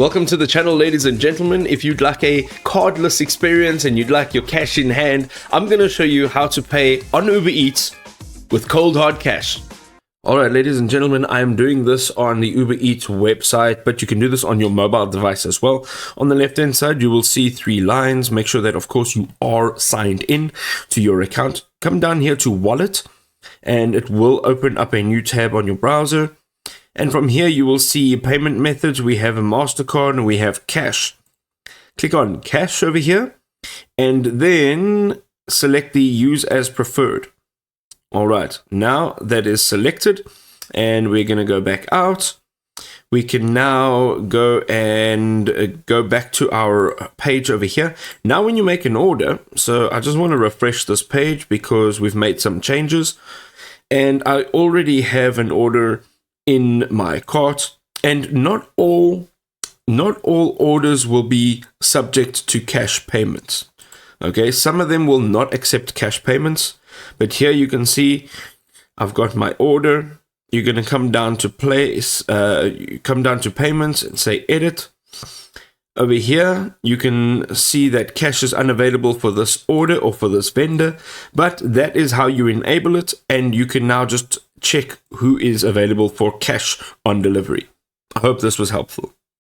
Welcome to the channel, ladies and gentlemen. If you'd like a cardless experience and you'd like your cash in hand, I'm going to show you how to pay on Uber Eats with cold hard cash. Alright, ladies and gentlemen, I'm doing this on the Uber Eats website, but you can do this on your mobile device as well. On the left hand side, you will see 3 lines. Make sure that, of course, you are signed in to your account. Come down here to Wallet, and it will open up a new tab on your browser. And from here, you will see payment methods. We have a MasterCard and we have cash. Click on cash over here, and then select the use as preferred. All right, now that is selected, and we're going to go back out. We can now go and go back to our page over here. Now when you make an order, so I just want to refresh this page because we've made some changes, and I already have an order in my cart, and not all orders will be subject to cash payments. Okay, some of them will not accept cash payments, but here you can see I've got my order. You're going to come down to payments and say edit. Over here, you can see that cash is unavailable for this order or for this vendor, but that is how you enable it, and you can now just check who is available for cash on delivery. I hope this was helpful.